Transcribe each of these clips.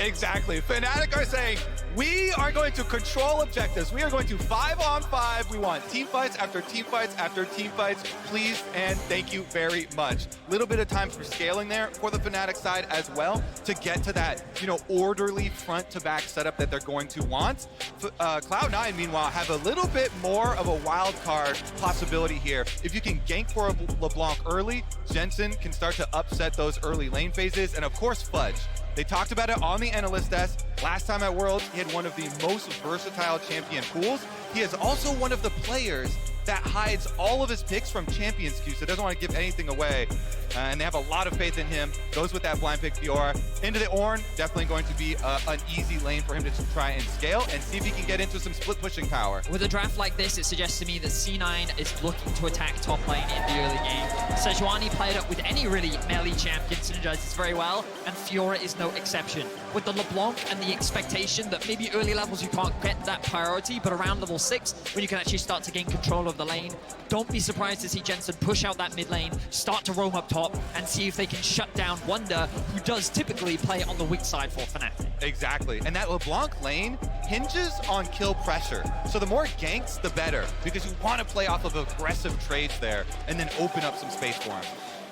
Exactly. Fnatic are saying, we are going to control objectives. We are going to 5-on-5. We want team fights after team fights after team fights. Please and thank you very much. Little bit of time for scaling there for the Fnatic side as well to get to that, orderly front-to-back setup that they're going to want. Cloud9, meanwhile, have a little bit more of a wild card possibility here. If you can gank for a LeBlanc early, Jensen can start to upset those early lane phases, and of course, Fudge. They talked about it on the analyst desk. Last time at Worlds, he had one of the most versatile champion pools. He is also one of the players that hides all of his picks from champions queue, so doesn't want to give anything away. And they have a lot of faith in him. Goes with that blind pick Fiora. Into the Ornn, definitely going to be an easy lane for him to try and scale and see if he can get into some split pushing power. With a draft like this, it suggests to me that C9 is looking to attack top lane in the early game. Sejuani played up with any really melee champion, synergizes very well, and Fiora is no exception. With the LeBlanc and the expectation that maybe early levels you can't get that priority, but around level 6, when you can actually start to gain control of the lane, don't be surprised to see Jensen push out that mid lane, start to roam up top, and see if they can shut down Wunder, who does typically play on the weak side for Fnatic. Exactly, and that LeBlanc lane hinges on kill pressure. So the more ganks, the better, because you want to play off of aggressive trades there and then open up some space for him.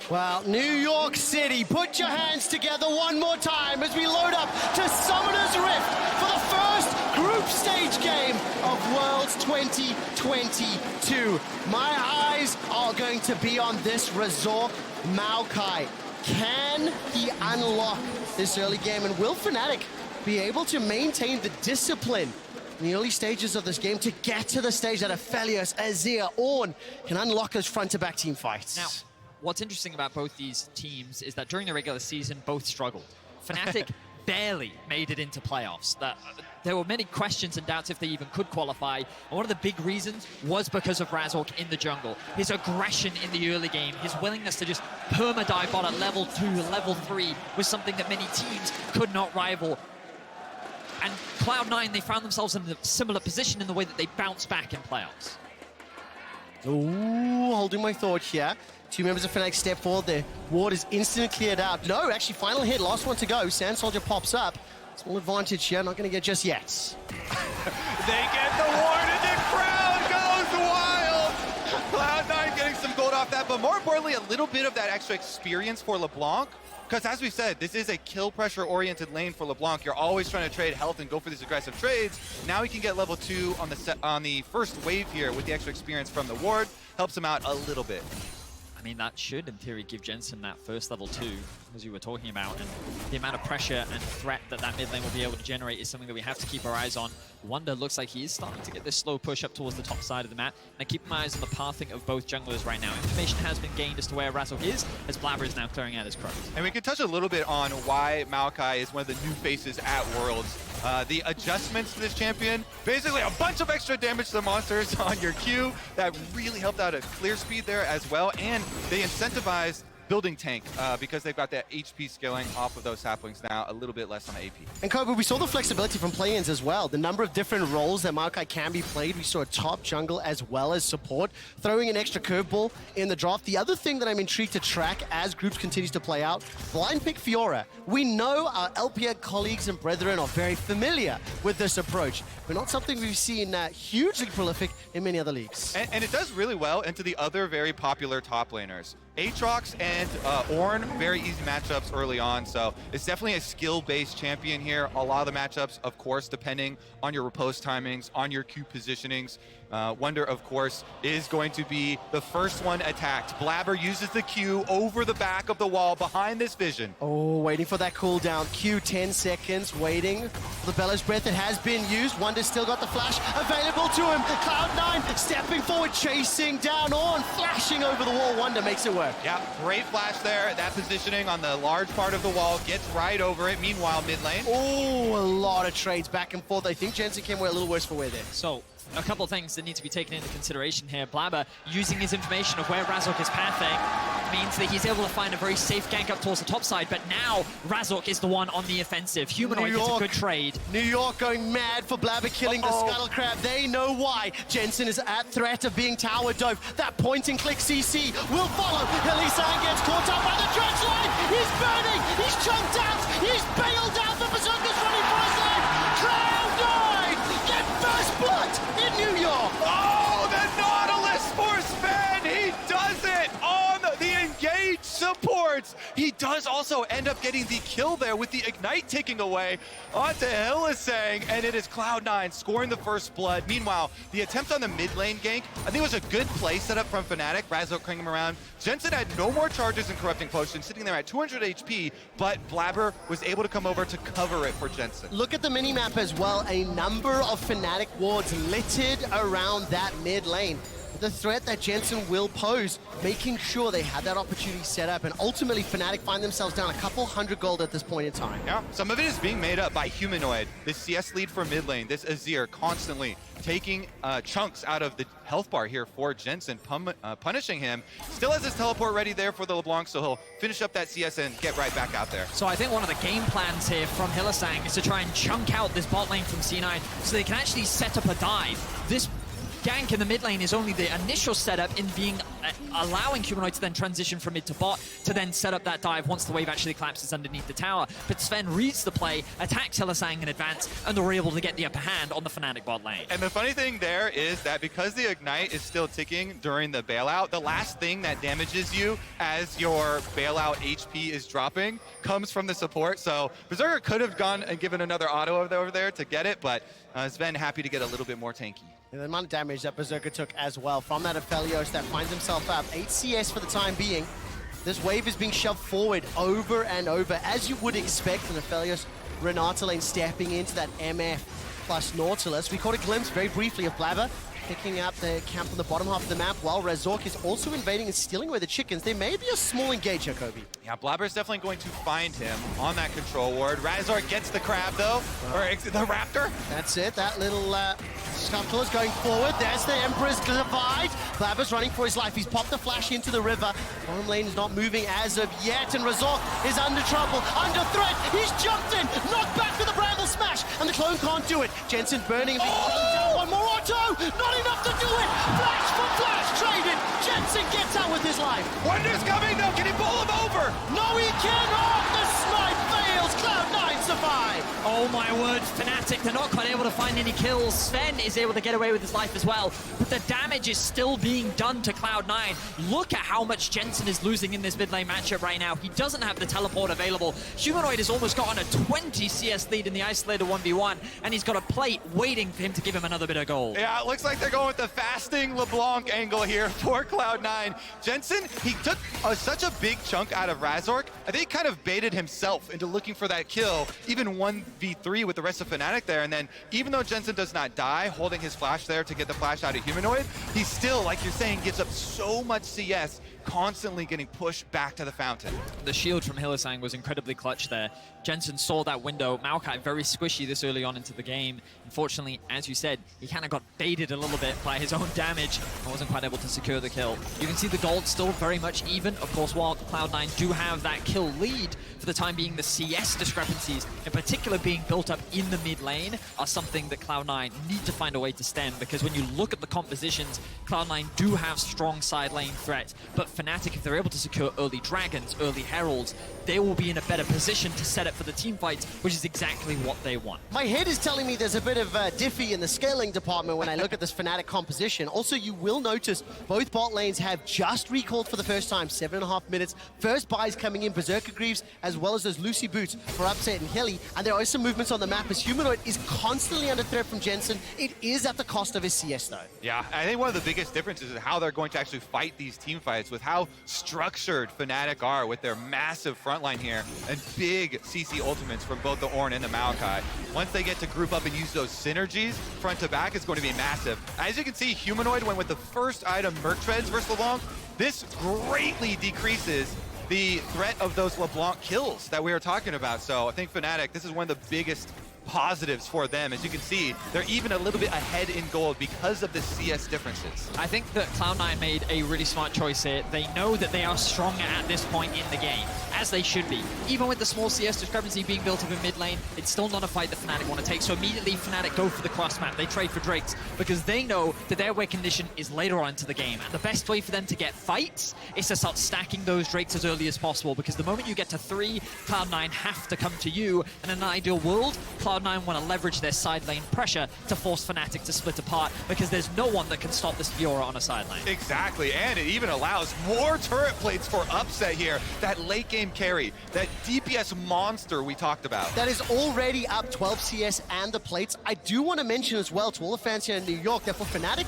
Well, New York City, put your hands together one more time as we load up to Summoner's Rift for the first group stage game of Worlds 2022. My eyes are going to be on this Razork Maokai. Can he unlock this early game, and will Fnatic be able to maintain the discipline in the early stages of this game to get to the stage that Aphelios, Azir, Ornn can unlock those front-to-back team fights? Now, what's interesting about both these teams is that during the regular season, both struggled. Fnatic barely made it into playoffs. There were many questions and doubts if they even could qualify, and one of the big reasons was because of Razork in the jungle. His aggression in the early game, his willingness to just perma-dive bot at level 2, level 3, was something that many teams could not rival. And Cloud9, they found themselves in a similar position in the way that they bounced back in playoffs. Ooh, holding my thought here. Two members of Fnatic step forward there. Ward is instantly cleared out. No, actually, final hit, last one to go. Sand Soldier pops up. Small advantage here, not going to get just yet. They get the ward and the crowd goes wild! Cloud9 getting some gold off that, but more importantly, a little bit of that extra experience for LeBlanc. Because as we said, this is a kill pressure-oriented lane for LeBlanc. You're always trying to trade health and go for these aggressive trades. Now he can get level 2 on the first wave here with the extra experience from the ward. Helps him out a little bit. I mean, that should, in theory, give Jensen that first level 2, as you were talking about, and the amount of pressure and threat that mid lane will be able to generate is something that we have to keep our eyes on. Wunder looks like he is starting to get this slow push up towards the top side of the map, and I keep my eyes on the pathing of both junglers right now. Information has been gained as to where Razork is, as Blaber is now clearing out his crows. And we can touch a little bit on why Maokai is one of the new faces at Worlds. The adjustments to this champion, basically a bunch of extra damage to the monsters on your Q. That really helped out at clear speed there as well, and they incentivized building tank because they've got that HP scaling off of those saplings now, a little bit less on the AP. And Kobe, we saw the flexibility from play-ins as well. The number of different roles that Maokai can be played. We saw a top jungle as well as support, throwing an extra curveball in the draft. The other thing that I'm intrigued to track as groups continues to play out, blind pick Fiora. We know our LPL colleagues and brethren are very familiar with this approach, but not something we've seen hugely prolific in many other leagues. And it does really well into the other very popular top laners. Aatrox and Ornn, very easy matchups early on, so it's definitely a skill-based champion here. A lot of the matchups, of course, depending on your repose timings, on your Q positionings. Wunder, of course, is going to be the first one attacked. Blaber uses the Q over the back of the wall behind this vision. Oh, waiting for that cooldown. Q, 10 seconds, waiting for the Bellows Breath. It has been used. Wunder's still got the flash available to him. Cloud9 stepping forward, chasing down Ornn, flashing over the wall. Wunder makes it work. Yeah, great flash there. That positioning on the large part of the wall gets right over it. Meanwhile, mid lane. Oh, a lot of trades back and forth. I think Jensen came away a little worse for wear there. So, a couple of things that need to be taken into consideration here. Blaber, using his information of where Razork is pathing, means that he's able to find a very safe gank up towards the top side, but now Razork is the one on the offensive. Humanoid gets a good trade. New York going mad for Blaber killing the Scuttle Crab. They know why. Jensen is at threat of being tower dove. That point and click CC will follow. Elisan gets caught up by the dredge line. He's burning. He's chunked out. He's bailed out. The Berserker's running He does also end up getting the kill there with the Ignite taking away onto Hylissang, and it is Cloud9 scoring the first blood. Meanwhile, the attempt on the mid lane gank, I think it was a good play set up from Fnatic. Razork cranking him around. Jensen had no more charges in Corrupting Potion, sitting there at 200 HP, but Blaber was able to come over to cover it for Jensen. Look at the minimap as well. A number of Fnatic wards littered around that mid lane. The threat that Jensen will pose, making sure they have that opportunity set up, and ultimately Fnatic find themselves down a couple hundred gold at this point in time. Yeah, some of it is being made up by Humanoid, this CS lead for mid lane, this Azir constantly taking chunks out of the health bar here for Jensen, punishing him. Still has his teleport ready there for the LeBlanc, so he'll finish up that CS and get right back out there. So I think one of the game plans here from Hylissang is to try and chunk out this bot lane from C9 so they can actually set up a dive. This gank in the mid lane is only the initial setup in being allowing Humanoid to then transition from mid to bot to then set up that dive once the wave actually collapses underneath the tower. But Zven reads the play, attacks Hylissang in advance, and they're able to get the upper hand on the Fnatic bot lane. And the funny thing there is that because the Ignite is still ticking during the bailout, the last thing that damages you as your bailout HP is dropping comes from the support. So Berserker could have gone and given another auto over there to get it, but Zven happy to get a little bit more tanky. And the amount of damage that Berserker took as well from that Aphelios that finds himself up. 8 CS for the time being. This wave is being shoved forward over and over, as you would expect from Aphelios. Renata lane stepping into that MF plus Nautilus. We caught a glimpse very briefly of Blaber picking up the camp on the bottom half of the map, while Razork is also invading and stealing away the chickens. There may be a small engage here, Kobe. Yeah, Blaber's definitely going to find him on that control ward. Razork gets the crab, though, or the raptor. That's it, that little scuffle is going forward. There's the Emperor's Divide. Blaber's running for his life. He's popped the flash into the river. Bottom lane is not moving as of yet, and Razork is under trouble, under threat. He's jumped in, knocked back with the Bramble Smash, and the clone can't do it. Jensen burning, one more auto, not enough to do it. Flash for flash, traded. Jensen gets out with his life. Wunder's coming, though. Can he pull him over? No, he cannot. The snipe fails. Cloud9 survive. Oh my word, Fnatic, they're not quite able to find any kills. Zven is able to get away with his life as well, but the damage is still being done to Cloud9. Look at how much Jensen is losing in this mid lane matchup right now. He doesn't have the teleport available. Humanoid has almost got on a 20 CS lead in the isolated 1v1, and he's got a plate waiting for him to give him another bit of gold. Yeah, it looks like they're going with the fasting LeBlanc angle here for Cloud9. Jensen, he took such a big chunk out of Razork. I think he kind of baited himself into looking for that kill, even 1v3 with the rest of Fnatic there. And then even though Jensen does not die, holding his flash there to get the flash out of Humanoid, he still, like you're saying, gives up so much CS, constantly getting pushed back to the fountain. The shield from Hylissang was incredibly clutch there. Jensen saw that window. Maokai very squishy this early on into the game. Unfortunately, as you said, he kind of got baited a little bit by his own damage and wasn't quite able to secure the kill. You can see the gold still very much even. Of course, while Cloud9 do have that kill lead, for the time being, the CS discrepancies, in particular being built up in the mid lane, are something that Cloud9 need to find a way to stem, because when you look at the compositions, Cloud9 do have strong side lane threats, but Fnatic, if they're able to secure early dragons, early heralds, they will be in a better position to set up for the team fights, which is exactly what they want. My head is telling me there's a bit of diffy in the scaling department when I look at this Fnatic composition. Also, you will notice both bot lanes have just recalled for the first time, 7.5 minutes. First buys coming in, Berserker Greaves, as well as those Lucy boots for Upset and Hilly. And there are some movements on the map as Humanoid is constantly under threat from Jensen. It is at the cost of his CS, though. Yeah, I think one of the biggest differences is how they're going to actually fight these team fights, with how structured Fnatic are with their massive front line here and big CC ultimates from both the Ornn and the Maokai. Once they get to group up and use those synergies front to back, it's going to be massive. As you can see, Humanoid went with the first item, Merc Treads versus LeBlanc. This greatly decreases the threat of those LeBlanc kills that we were talking about. So I think Fnatic, this is one of the biggest positives for them. As you can see, they're even a little bit ahead in gold because of the CS differences. I think that Cloud9 made a really smart choice here. They know that they are stronger at this point in the game, as they should be. Even with the small CS discrepancy being built up in mid lane, it's still not a fight that Fnatic want to take. So immediately Fnatic go for the cross map. They trade for Drakes because they know that their win condition is later on into the game. And the best way for them to get fights is to start stacking those Drakes as early as possible, because the moment you get to 3, Cloud9 have to come to you. And in an ideal world, Cloud9 want to leverage their side lane pressure to force Fnatic to split apart, because there's no one that can stop this Fiora on a side lane. Exactly, and it even allows more turret plates for Upset here. That late game lane carry, that DPS monster we talked about. That is already up 12 CS and the plates. I do want to mention as well to all the fans here in New York that for Fnatic,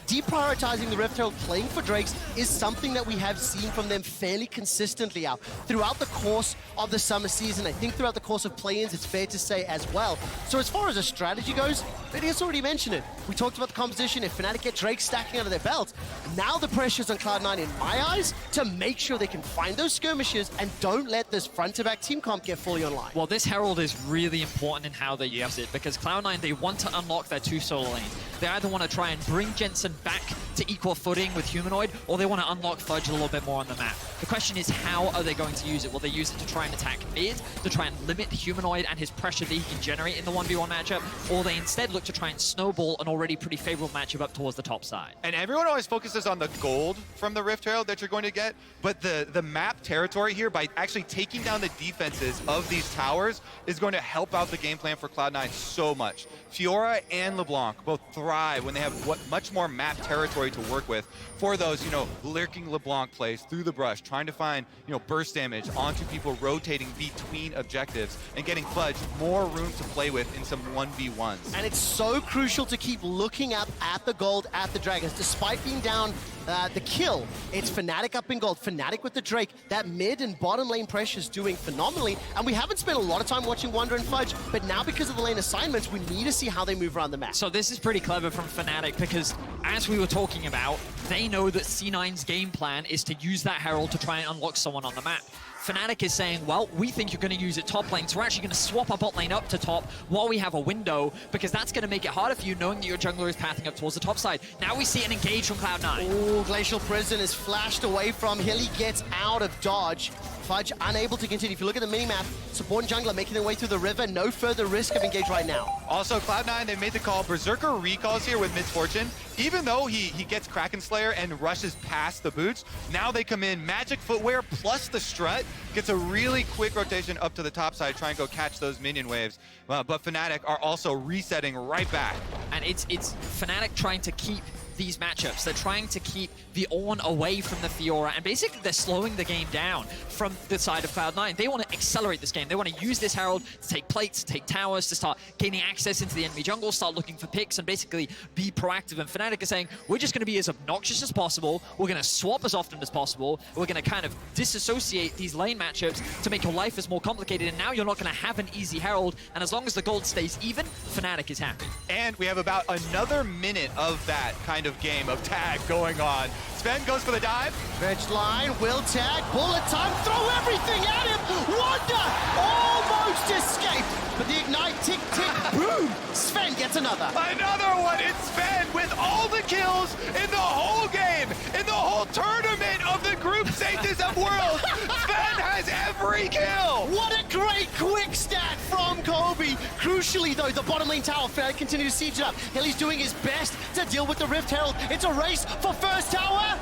deprioritizing the Rift Herald, playing for Drakes, is something that we have seen from them fairly consistently out throughout the course of the summer season. I think throughout the course of play-ins, it's fair to say as well. So as far as a strategy goes, Lydia's already mentioned it. We talked about the composition. If Fnatic get Drake stacking under their belt, now the pressure's on Cloud9 in my eyes to make sure they can find those skirmishes and don't let this front-to-back team comp get fully online. Well, this Herald is really important in how they use it, because Cloud9, they want to unlock their 2 solo lanes. They either want to try and bring Jensen back to equal footing with Humanoid, or they want to unlock Fudge a little bit more on the map. The question is, how are they going to use it? Will they use it to try and attack mid, to try and limit Humanoid and his pressure that he can generate in the 1v1 matchup, or they instead look to try and snowball an already pretty favorable matchup up towards the top side? And everyone always focuses on the gold from the Rift Herald that you're going to get, but the map territory here, by actually taking down the defenses of these towers, is going to help out the game plan for Cloud9 so much. Fiora and Leblanc both thrive when they have much more map territory to work with for those, lurking Leblanc plays through the brush, trying to find, burst damage onto people rotating between objectives and getting Fudge more room to play with in some 1v1s. And it's so crucial to keep looking up at the gold, at the Dragons. Despite being down the kill, it's Fnatic up in gold, Fnatic with the Drake. That mid and bottom lane pressure is doing phenomenally, and we haven't spent a lot of time watching Wunder and Fudge, but now because of the lane assignments, we need to see how they move around the map. So this is pretty clever from Fnatic, because as we were talking about, they know that C9's game plan is to use that Herald to try and unlock someone on the map. Fnatic is saying, well, we think you're going to use it top lane, so we're actually going to swap our bot lane up to top while we have a window, because that's going to make it harder for you, knowing that your jungler is pathing up towards the top side. Now we see an engage from Cloud9. Oh, Glacial Prison is flashed away from. Hilly gets out of dodge. Fudge unable to continue. If you look at the minimap, support and jungler making their way through the river. No further risk of engage right now. Also, Cloud9, they made the call. Berserker recalls here with MissFortune. Even though he gets Kraken Slayer and rushes past the boots, now they come in Magic Footwear plus the Strut. Gets a really quick rotation up to the top side, try and go catch those minion waves. But Fnatic are also resetting right back. And it's Fnatic trying to keep these matchups. They're trying to keep the Ornn away from the Fiora, and basically they're slowing the game down from the side of Cloud9. They want to accelerate this game. They want to use this Herald to take plates, to take towers, to start gaining access into the enemy jungle, start looking for picks, and basically be proactive. And Fnatic is saying, we're just going to be as obnoxious as possible, we're going to swap as often as possible, we're going to kind of disassociate these lane matchups to make your life as more complicated, and now you're not going to have an easy Herald, and as long as the gold stays even, Fnatic is happy. And we have about another minute of that kind of game of tag going on. Zven goes for the dive. Fetch line, will tag, bullet time, throw everything at him! Wunder almost escaped, but the ignite, tick, tick, boom! Zven gets another. Another one! It's Zven with all the kills in the whole game, in the whole tournament of the group stages of Worlds. Zven has every kill! What a great quick stat from Kobe. Crucially though, the bottom lane tower, Fnatic continue to siege it up. Hilly's doing his best to deal with the Rift Herald. It's a race for first tower.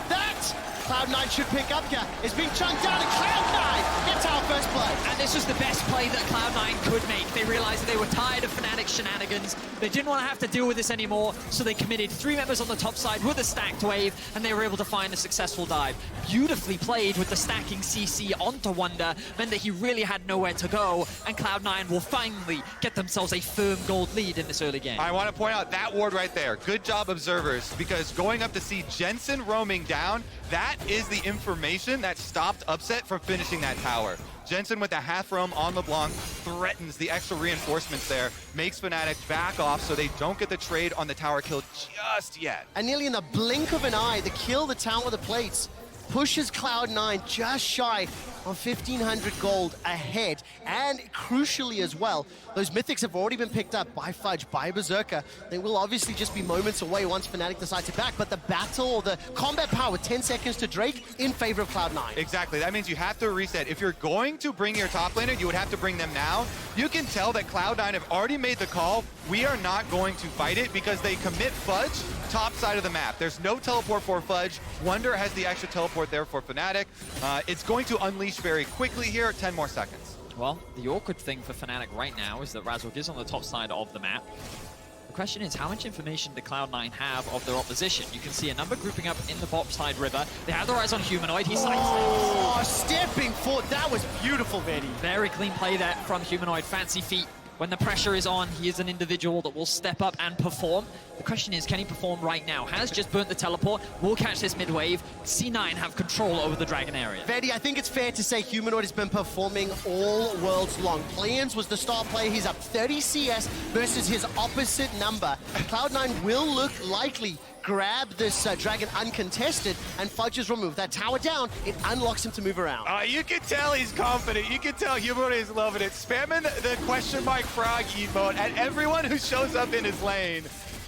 That Cloud9 should pick up here. It's being chunked down, and Cloud9 gets our first play. And this was the best play that Cloud9 could make. They realized that they were tired of Fnatic's shenanigans. They didn't want to have to deal with this anymore, so they committed 3 members on the top side with a stacked wave, and they were able to find a successful dive. Beautifully played with the stacking CC onto Wunder, meant that he really had nowhere to go, and Cloud9 will finally get themselves a firm gold lead in this early game. I want to point out that ward right there. Good job, observers, because going up to see Jensen roaming down, that is the information that stopped Upset from finishing that tower. Jensen with the half roam on LeBlanc threatens the extra reinforcements there, makes Fnatic back off so they don't get the trade on the tower kill just yet. And nearly in the blink of an eye, the kill, the tower with the plates, pushes Cloud9 just shy of 1,500 gold ahead. And crucially as well, those mythics have already been picked up by Fudge, by Berserker. They will obviously just be moments away once Fnatic decides to back, but the battle or the combat power, 10 seconds to Drake in favor of Cloud9. Exactly, that means you have to reset. If you're going to bring your top laner, you would have to bring them now. You can tell that Cloud9 have already made the call. We are not going to fight it because they commit Fudge top side of the map. There's no teleport for Fudge. Wunder has the extra teleport there for Fnatic. It's going to unleash very quickly here, 10 more seconds. Well, the awkward thing for Fnatic right now is that Razork is on the top side of the map. The question is, how much information do Cloud9 have of their opposition? You can see a number grouping up in the bot side river. They have their eyes on Humanoid. He Oh, stepping forward. That was beautiful, Vetti. very clean play there from Humanoid. Fancy feet. When the pressure is on, he is an individual that will step up and perform. The question is, can he perform right now? Has just burnt the teleport. Will catch this mid wave. C9 have control over the Dragon area. Vetti, I think it's fair to say Humanoid has been performing all worlds long. Play-ins was the star player. He's up 30 CS versus his opposite number. Cloud9 will look likely grab this Dragon uncontested, and Fudge is removed. That tower down, it unlocks him to move around. You can tell he's confident. You can tell Humanoid is loving it. Spamming the question mark frog emote at everyone who shows up in his lane.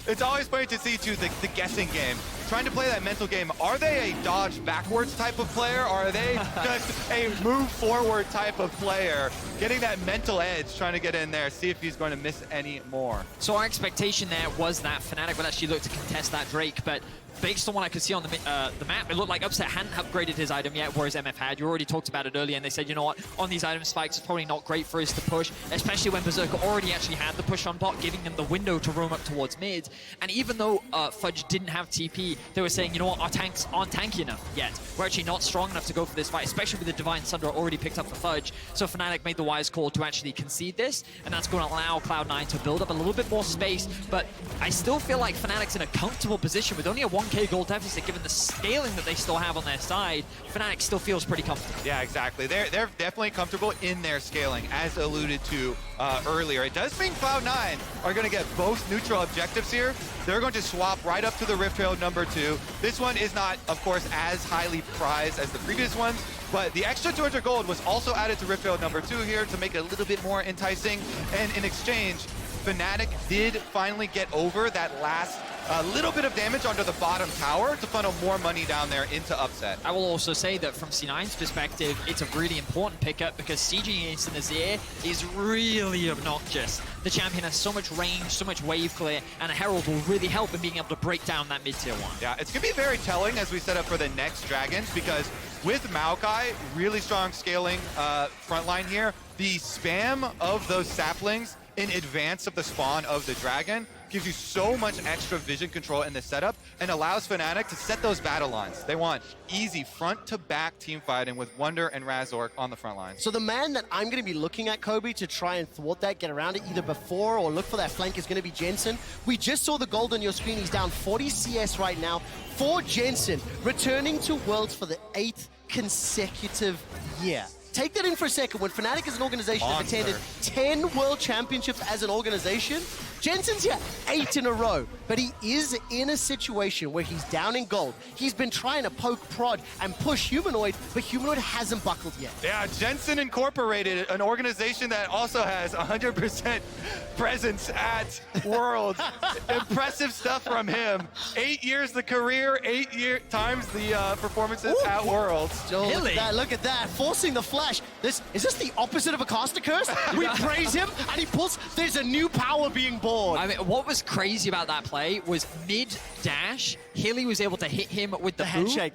It's always funny to see, too, the guessing game. Trying to play that mental game. Are they a dodge backwards type of player, or are they just a move forward type of player? Getting that mental edge, trying to get in there, see if he's going to miss any more. So our expectation there was that Fnatic would actually look to contest that Drake, but based on what I could see on the map, it looked like Upset hadn't upgraded his item yet, whereas MF had. You already talked about it earlier, and they said, you know what, on these item spikes, it's probably not great for us to push, especially when Berserker already actually had the push on bot, giving them the window to roam up towards mid. And even though Fudge didn't have TP, they were saying, you know what, our tanks aren't tanky enough yet. We're actually not strong enough to go for this fight, especially with the Divine Sunder already picked up for Fudge. So Fnatic made the wise call to actually concede this, and that's going to allow Cloud9 to build up a little bit more space. But I still feel like Fnatic's in a comfortable position with only a 1k gold deficit. Given the scaling that they still have on their side, Fnatic still feels pretty comfortable. Yeah, exactly. They're definitely comfortable in their scaling, as alluded to earlier. It does mean Cloud9 are going to get both neutral objectives here. They're going to swap right up to the Rift Trail number 2. This one is not, of course, as highly prized as the previous ones, but the extra 200 gold was also added to Rift Trail number 2 here to make it a little bit more enticing. And in exchange, Fnatic did finally get over that last little bit of damage onto the bottom tower to funnel more money down there into Upset. I will also say that from C9's perspective, it's a really important pickup because CG against an Azir is really obnoxious. The champion has so much range, so much wave clear, and a Herald will really help in being able to break down that mid-tier 1. Yeah, it's going to be very telling as we set up for the next Dragons, because with Maokai, really strong scaling front line here, the spam of those saplings in advance of the spawn of the Dragon gives you so much extra vision control in the setup and allows Fnatic to set those battle lines. They want easy front-to-back team fighting with Wunder and Razork on the front lines. So the man that I'm going to be looking at, Kobe, to try and thwart that, get around it either before or look for that flank is going to be Jensen. We just saw the gold on your screen. He's down 40 CS right now for Jensen, returning to Worlds for the 8th consecutive year. Take that in for a second. When Fnatic as an organization have attended 10 World Championships as an organization, Jensen's here 8 in a row, but he is in a situation where he's down in gold. He's been trying to poke, prod, and push Humanoid, but Humanoid hasn't buckled yet. Yeah, Jensen Incorporated, an organization that also has 100% presence at Worlds. Impressive stuff from him. 8 years the career, 8 times the performances at Worlds. Oh, look at that, forcing the flash. Is this the opposite of a caster curse? We praise him, and he pulls. There's a new power being born. I mean, what was crazy about that play was mid-dash, Hilly was able to hit him with the handshake,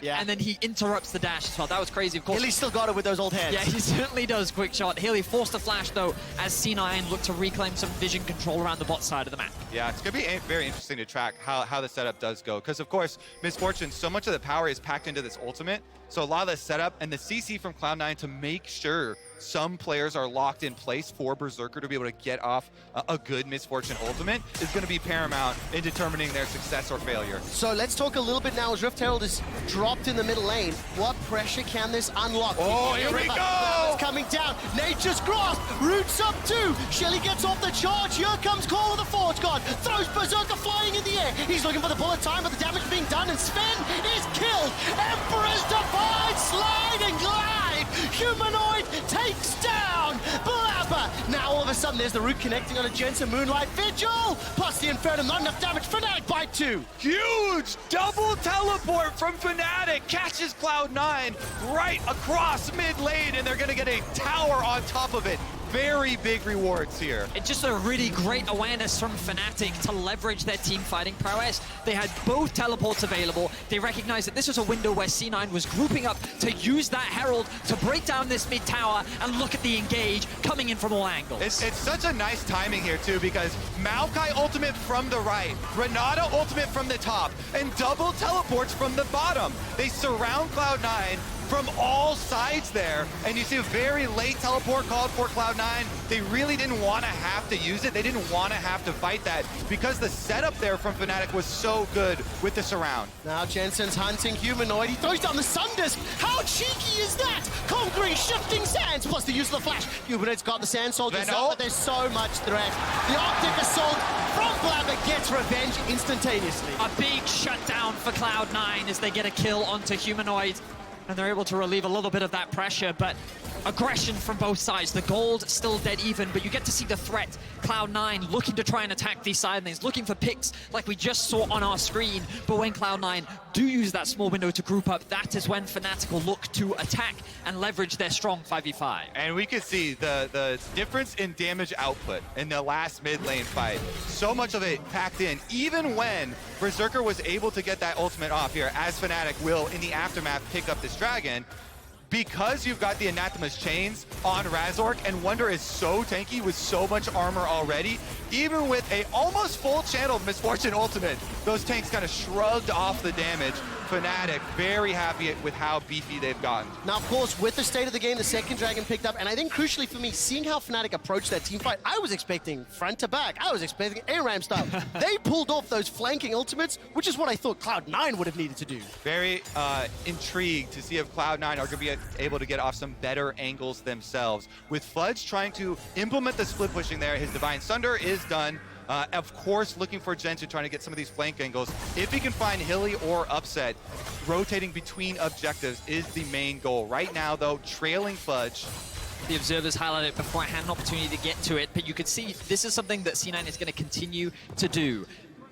yeah. And then he interrupts the dash as well. That was crazy, of course. Hilly still got it with those old hands. Yeah, he certainly does. Quick shot. Hilly forced the flash, though, as C9 looked to reclaim some vision control around the bot side of the map. Yeah, it's going to be very interesting to track how the setup does go. Because, of course, MissFortune, so much of the power is packed into this ultimate. So a lot of the setup and the CC from Cloud9 to make sure some players are locked in place for Berserker to be able to get off a good MissFortune ultimate is going to be paramount in determining their success or failure. So let's talk a little bit now as Rift Herald is dropped in the middle lane. What pressure can this unlock? Oh, here we go! It's coming down. Nature's Grasp. Roots up too. Shelly gets off the charge. Here comes Call of the Forge God. Throws Berserker flying in the air. He's looking for the bullet time, but the damage being done, and Zven is killed. Emperor's Divine Slide and Glide. Humanoid takes down Blaber. Now all of a sudden there's the root connecting on a Jensen Moonlight Vigil. Plus the Inferno, not enough damage. Fnatic by 2. Huge double teleport from Fnatic. Catches Cloud9 right across mid lane, and they're going to get a tower on top of it. very big rewards here. It's just a really great awareness from Fnatic to leverage their team fighting prowess. They had both teleports available. They recognized that this was a window where C9 was grouping up to use that Herald to break down this mid tower, and look at the engage coming in from all angles. It's such a nice timing here too, because Maokai ultimate from the right, Renata ultimate from the top, and double teleports from the bottom. They surround Cloud9 from all sides there, and you see a very late teleport called for Cloud9. They really didn't want to have to use it. They didn't want to have to fight that because the setup there from Fnatic was so good with the surround. Now Jensen's hunting Humanoid. He throws down the Sun Disc. How cheeky is that? Conquering shifting sands, plus the use of the flash. Humanoid's got the Sand Soldiers out, but there's so much threat. The Arctic Assault from Blaber gets revenge instantaneously. A big shutdown for Cloud9 as they get a kill onto Humanoid, and they're able to relieve a little bit of that pressure, but aggression from both sides. The gold still dead even, but you get to see the threat. Cloud9 looking to try and attack these side lanes, looking for picks like we just saw on our screen. But when Cloud9 do use that small window to group up, that is when Fnatic will look to attack and leverage their strong 5v5. And we can see the difference in damage output in the last mid lane fight. So much of it packed in, even when Berserker was able to get that ultimate off here, as Fnatic will, in the aftermath, pick up this dragon. Because you've got the Anathema's chains on Razork, and Wunder is so tanky with so much armor already, even with a almost full channeled MissFortune ultimate, those tanks kind of shrugged off the damage. Fnatic very happy with how beefy they've gotten. Now, of course, with the state of the game, the second dragon picked up, and I think crucially for me, seeing how Fnatic approached that team fight, I was expecting front to back. I was expecting ARAM style. They pulled off those flanking ultimates, which is what I thought Cloud9 would have needed to do. Very intrigued to see if Cloud9 are going to be able to get off some better angles themselves. With Fudge trying to implement the split pushing there, his Divine Sunder is done. Of course, looking for Jensen, trying to get some of these flank angles. If he can find Hilly or Upset, rotating between objectives is the main goal. Right now, though, trailing Fudge. The observers highlighted it before I had an opportunity to get to it, but you could see this is something that C9 is going to continue to do.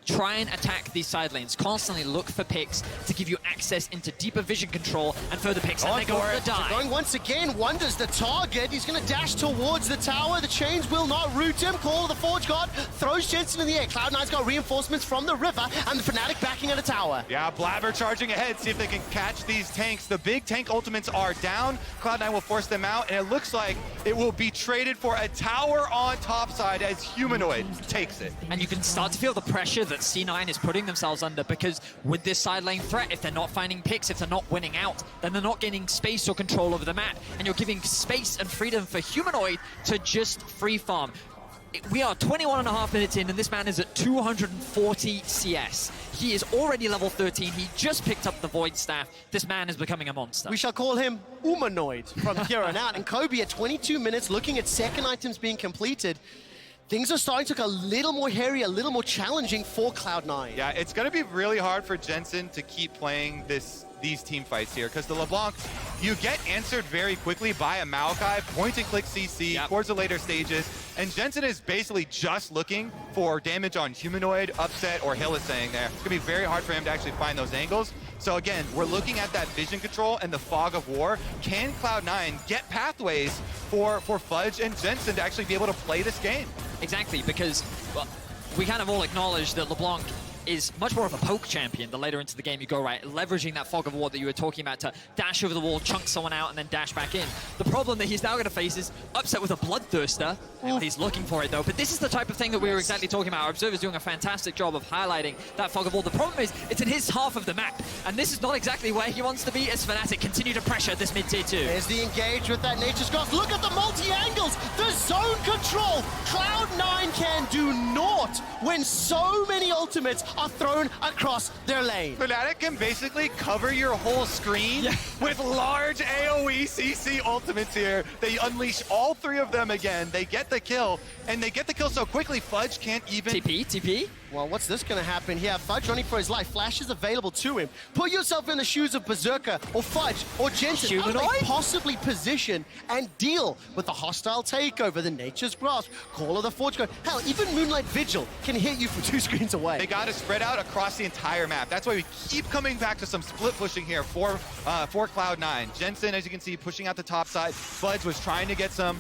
Try and attack these side lanes. Constantly look for picks to give you access into deeper vision control and further picks. And they go for the dive. Going once again, Wunder's the target. He's going to dash towards the tower. The chains will not root him. Call of the Forge God throws Jensen in the air. Cloud9's got reinforcements from the river, and the Fnatic backing at a tower. Yeah, Blaber charging ahead, see if they can catch these tanks. The big tank ultimates are down. Cloud9 will force them out, and it looks like it will be traded for a tower on top side as Humanoid takes it. And you can start to feel the pressure that C9 is putting themselves under, because with this side lane threat, if they're not finding picks, if they're not winning out, then they're not gaining space or control over the map. And you're giving space and freedom for Humanoid to just free farm. We are 21.5 minutes in, and this man is at 240 CS. He is already level 13. He just picked up the Void Staff. This man is becoming a monster. We shall call him Humanoid from here on out. And Kobe at 22 minutes, looking at second items being completed. Things are starting to look a little more hairy, a little more challenging for Cloud9. Yeah, it's going to be really hard for Jensen to keep playing these team fights here, because the Leblanc, you get answered very quickly by a Maokai, point and click CC towards the later stages, and Jensen is basically just looking for damage on Humanoid, Upset, or Hill is saying there. It's going to be very hard for him to actually find those angles. So again, we're looking at that vision control and the fog of war. Can Cloud9 get pathways for Fudge and Jensen to actually be able to play this game? Exactly, because well, we kind of all acknowledge that Leblanc is much more of a poke champion the later into the game you go, right? Leveraging that fog of war that you were talking about to dash over the wall, chunk someone out, and then dash back in. The problem that he's now going to face is Upset with a Bloodthirster. He's looking for it, though. But this is the type of thing that we were exactly talking about. Our observer's doing a fantastic job of highlighting that fog of war. The problem is it's in his half of the map, and this is not exactly where he wants to be as Fnatic continue to pressure this mid-tier 2. There's the engage with that Nature's Grasp. Look at the multi-angles, the zone control. Cloud9 can do naught when so many ultimates are thrown across their lane. Fnatic can basically cover your whole screen with large AoE CC ultimates here. They unleash all three of them again. They get the kill, and they get the kill so quickly, Fudge can't even... TP? Well, what's this going to happen here? Fudge running for his life. Flash is available to him. Put yourself in the shoes of Berserker or Fudge or Jensen. Humanoid? How do they possibly position and deal with the hostile takeover, the Nature's Grasp, Call of the Forge Code? Hell, even Moonlight Vigil can hit you from 2 screens away. They got to spread out across the entire map. That's why we keep coming back to some split pushing here for Cloud9. Jensen, as you can see, pushing out the top side. Fudge was trying to get some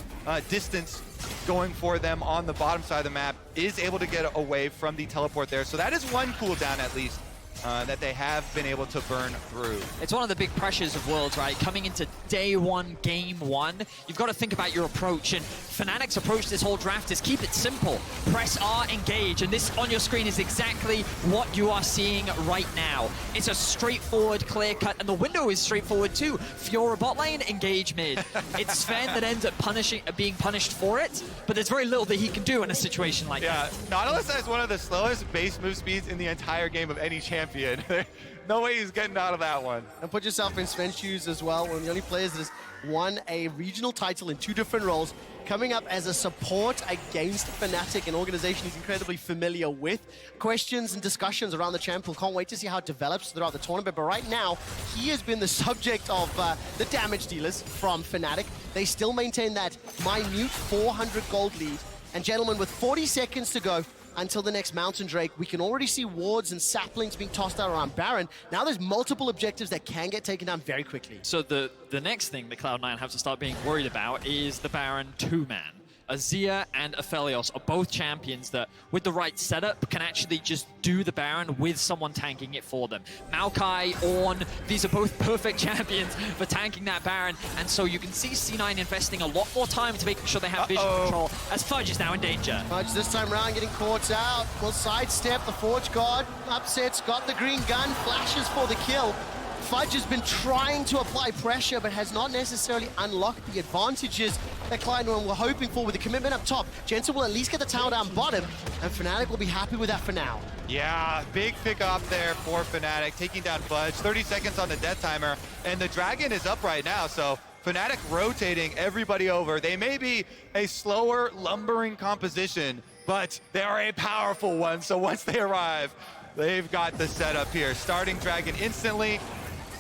distance going for them on the bottom side of the map, is able to get away from the teleport there. So that is one cooldown at least that they have been able to burn through. It's one of the big pressures of Worlds, right? Coming into day one, game one, you've got to think about your approach. And Fnatic's approach this whole draft is keep it simple. Press R, engage. And this on your screen is exactly what you are seeing right now. It's a straightforward, clear cut. And the window is straightforward too. Fiora bot lane, engage mid. It's Zven that ends up being punished for it. But there's very little that he can do in a situation like that. Yeah, Nautilus has one of the slowest base move speeds in the entire game of any champion. No way he's getting out of that one. And put yourself in Sven's shoes as well. One of the only players that has won a regional title in 2 different roles, coming up as a support against Fnatic, an organization he's incredibly familiar with. Questions and discussions around the champion. Can't wait to see how it develops throughout the tournament. But right now, he has been the subject of the damage dealers from Fnatic. They still maintain that minute 400 gold lead. And gentlemen, with 40 seconds to go until the next Mountain Drake, we can already see wards and saplings being tossed out around Baron. Now there's multiple objectives that can get taken down very quickly. So the next thing that Cloud9 have to start being worried about is the Baron 2-man. Azir and Aphelios are both champions that, with the right setup, can actually just do the Baron with someone tanking it for them. Maokai, Ornn, these are both perfect champions for tanking that Baron, and so you can see C9 investing a lot more time to making sure they have vision control, as Fudge is now in danger. Fudge this time around getting caught out. Will sidestep the Forge Guard. Upset's got the green gun, flashes for the kill. Fudge has been trying to apply pressure, but has not necessarily unlocked the advantages that Cloud9 were hoping for with the commitment up top. Jensen will at least get the tower down bottom, and Fnatic will be happy with that for now. Yeah, big pick up there for Fnatic, taking down Fudge. 30 seconds on the death timer, and the Dragon is up right now, so Fnatic rotating everybody over. They may be a slower, lumbering composition, but they are a powerful one, so once they arrive, they've got the setup here. Starting Dragon instantly.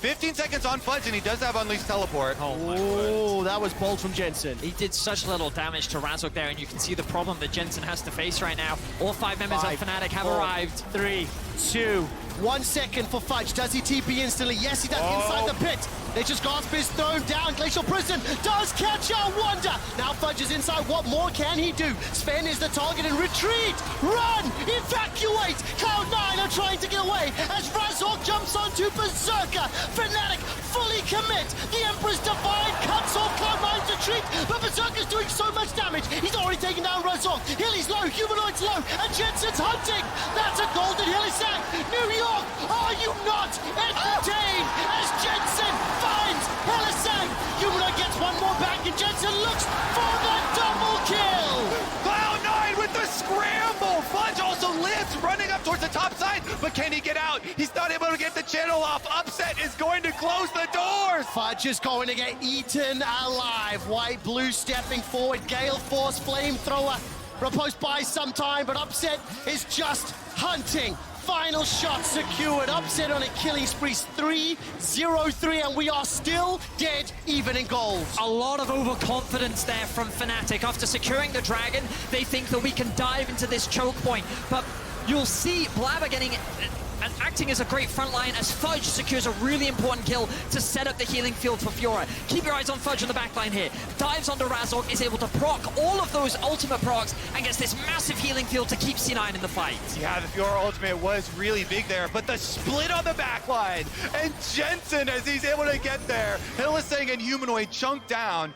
15 seconds on Fudge, and he does have Unleashed Teleport. Oh my word. That was bold from Jensen. He did such little damage to Razork there, and you can see the problem that Jensen has to face right now. All 5 members of Fnatic have arrived. 3, 2, 1 second for Fudge. Does he TP instantly? Yes, he does. Inside the pit. Nature's Grasp is thrown down. Glacial Prison does catch out Wunder. Now Fudge is inside. What more can he do? Zven is the target and retreat. Run! Evacuate! Cloud9 are trying to get away as Razork jumps onto Berserker. Fnatic fully commit. The Emperor's Divine cuts off Cloud9's retreat, but Berserker's doing so much damage. He's already taken down Razork. Hilly's low, Humanoid's low, and Jensen's hunting. That's a golden Hilly sack. New York, are you not entertained as Jensen finds Helisang? Humanoid gets one more back, and Jensen looks for the double kill. Cloud9 with the scramble. Fudge also lives, running up towards the top side, but can he get out? He's not able to get the channel off. Upset is going to close the doors. Fudge is going to get eaten alive. White, blue stepping forward. Gale Force Flamethrower. Riposte buys some time, but Upset is just hunting. Final shot secured. Upset on a killing spree. 3-0-3, and we are still dead even in gold. A lot of overconfidence there from Fnatic. After securing the Dragon, they think that we can dive into this choke point. But you'll see Blaber getting and acting as a great front line as Fudge secures a really important kill to set up the healing field for Fiora. Keep your eyes on Fudge on the backline here. Dives onto Razork, is able to proc all of those ultimate procs and gets this massive healing field to keep C9 in the fight. Yeah, the Fiora ultimate was really big there, but the split on the backline, and Jensen, as he's able to get there, Helisang and Humanoid chunk down.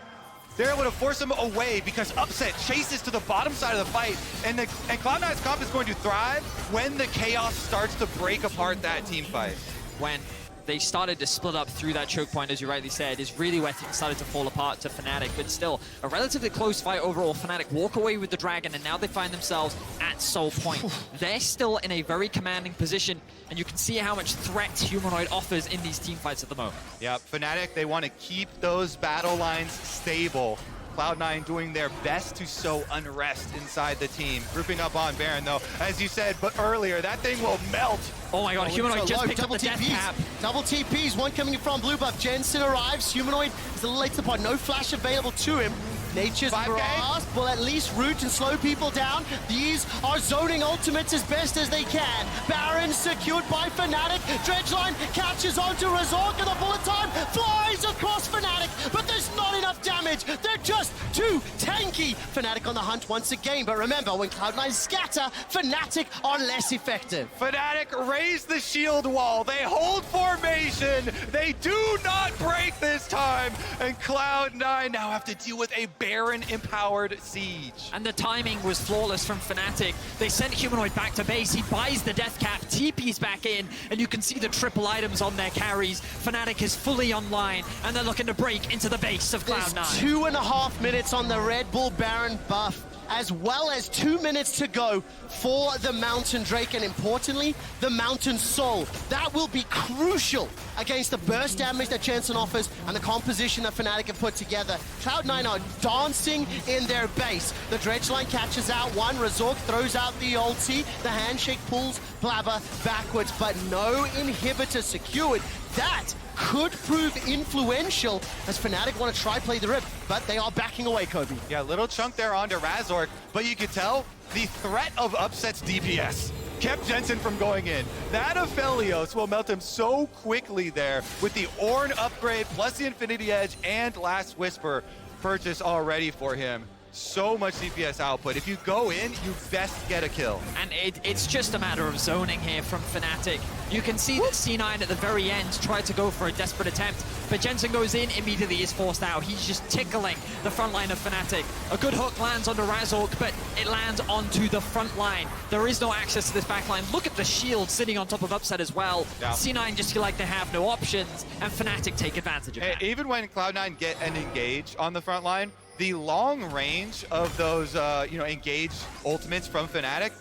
They're able to force him away because Upset chases to the bottom side of the fight, and Cloud9's comp is going to thrive when the chaos starts to break apart that team fight. When they started to split up through that choke point, as you rightly said, is really where things started to fall apart to Fnatic, but still a relatively close fight overall. Fnatic walk away with the Dragon, and now they find themselves at Soul Point. They're still in a very commanding position, and you can see how much threat Humanoid offers in these team fights at the moment. Yeah, Fnatic, they want to keep those battle lines stable. Cloud9 doing their best to sow unrest inside the team. Grouping up on Baron, though, as you said but earlier, that thing will melt. Oh my god, Humanoid just picked up the death cap. Double TPs, one coming in from blue buff. Jensen arrives, Humanoid is a little late to the part, no flash available to him. Nature's grasp will at least root and slow people down. These are zoning ultimates as best as they can. Baron secured by Fnatic. Dredgeline catches onto Razork and the bullet time flies across Fnatic, but there's not enough damage. They're just too tanky. Fnatic on the hunt once again, but remember, when Cloud9 scatter, Fnatic are less effective. Fnatic raise the shield wall. They hold formation. They do not break this time. And Cloud9 now have to deal with a Baron-empowered siege. And the timing was flawless from Fnatic. They sent Humanoid back to base. He buys the death cap, TP's back in, and you can see the triple items on their carries. Fnatic is fully online, and they're looking to break into the base of Cloud9. There's 2.5 minutes on the Red Bull Baron buff, as well as 2 minutes to go for the Mountain Drake, and importantly, the Mountain Soul. That will be crucial against the burst damage that Jensen offers and the composition that Fnatic have put together. Cloud9 are dancing in their base. The Dredgeline catches out one, Razork throws out the ulti, the handshake pulls Blaber backwards, but no inhibitor secured. That could prove influential as Fnatic want to try play the rip, but they are backing away, Kobe. Yeah, little chunk there onto Razork, but you could tell the threat of Upset's DPS kept Jensen from going in. That Aphelios will melt him so quickly there with the Ornn upgrade plus the Infinity Edge and Last Whisper purchase already for him. So much DPS output. If you go in, you best get a kill. And it's just a matter of zoning here from Fnatic. You can see that C9 at the very end tried to go for a desperate attempt, but Jensen goes in, immediately is forced out. He's just tickling the front line of Fnatic. A good hook lands onto Razork, but it lands onto the front line. There is no access to this back line. Look at the shield sitting on top of Upset as well. Yeah. C9 just feel like they have no options, and Fnatic take advantage of that. Even when Cloud9 get an engage on the front line, the long range of those, engage ultimates from Fnatic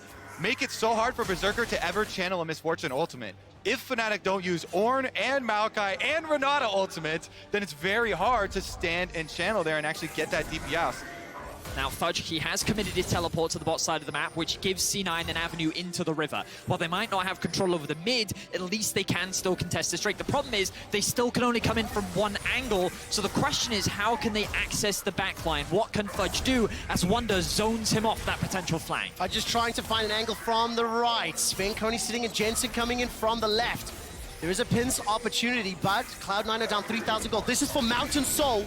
make it so hard for Berserker to ever channel a MissFortune ultimate. If Fnatic don't use Ornn and Maokai and Renata ultimates, then it's very hard to stand and channel there and actually get that DPS. Now, Fudge, he has committed his teleport to the bot side of the map, which gives C9 an avenue into the river. While they might not have control over the mid, at least they can still contest this Drake. The problem is, they still can only come in from one angle, so the question is, how can they access the backline? What can Fudge do as Wunder zones him off that potential flank? Fudge is trying to find an angle from the right. Zven only sitting and Jensen coming in from the left. There is a pin's opportunity, but Cloud9 are down 3,000 gold. This is for Mountain Soul.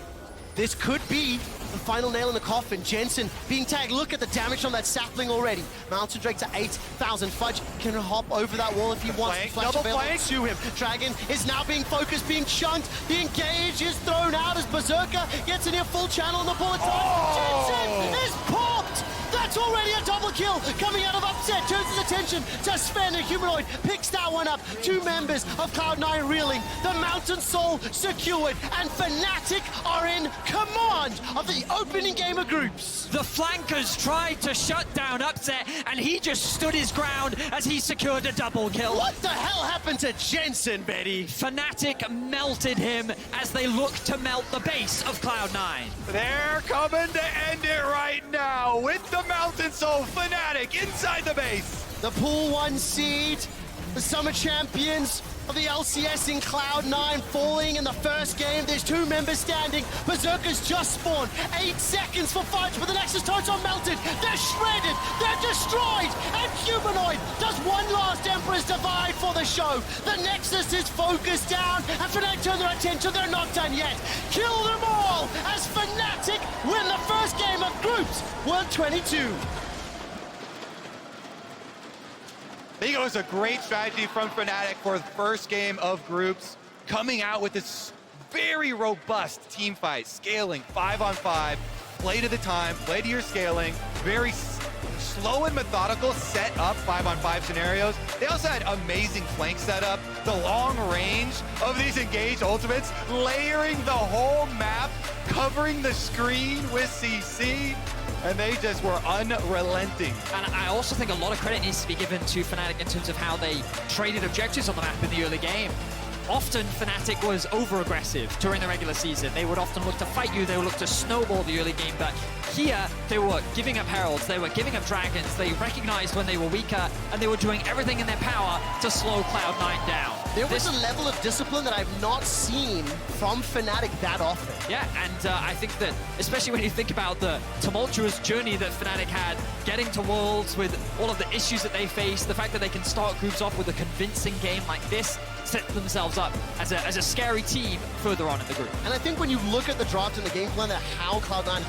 This could be the final nail in the coffin. Jensen being tagged. Look at the damage from that sapling already. Mountain Drake to 8,000. Fudge can hop over that wall if he wants. Flash available to him. Dragon is now being focused, being chunked. The engage is thrown out as Berserker gets a near full channel on the bullet time. Jensen is popped! That's already a double kill coming out of Upset. Turns his attention to Zven, and Humanoid picks that one up. 2 members of Cloud9 reeling. The Mountain Soul secured, and Fnatic are in command of the opening game of groups. The flankers tried to shut down Upset, and he just stood his ground as he secured a double kill. What the hell happened to Jensen, Betty? Fnatic melted him as they look to melt the base of Cloud9. They're coming to end it right now with the Mountain Soul Fnatic inside the base. The Pool 1 seed, the Summer Champions of the LCS in Cloud9 falling in the first game. There's 2 members standing. Berserker's just spawned. 8 seconds for Fudge, but the Nexus turrets are melted. They're shredded. They're destroyed. And Humanoid does one last Emperor's Divide for the show. The Nexus is focused down, and Fnatic turn their attention. They're not done yet. Kill them all as Fnatic win the first game of groups. World 22. I think it was a great strategy from Fnatic for the first game of groups, coming out with this very robust team fight, scaling 5-on-5, play to the time, play to your scaling, very slow and methodical set up 5-on-5 scenarios. They also had amazing flank setup, the long range of these engaged ultimates, layering the whole map, covering the screen with CC. And they just were unrelenting. And I also think a lot of credit needs to be given to Fnatic in terms of how they traded objectives on the map in the early game. often Fnatic was over-aggressive during the regular season. They would often look to fight you, they would look to snowball the early game, but here they were giving up heralds, they were giving up dragons, they recognized when they were weaker, and they were doing everything in their power to slow Cloud9 down. There was a level of discipline that I've not seen from Fnatic that often. Yeah, and I think that, especially when you think about the tumultuous journey that Fnatic had, getting to Worlds with all of the issues that they face, the fact that they can start groups off with a convincing game like this, set themselves up as a scary team further on in the group. And I think when you look at the draft and the game plan, that how Cloud9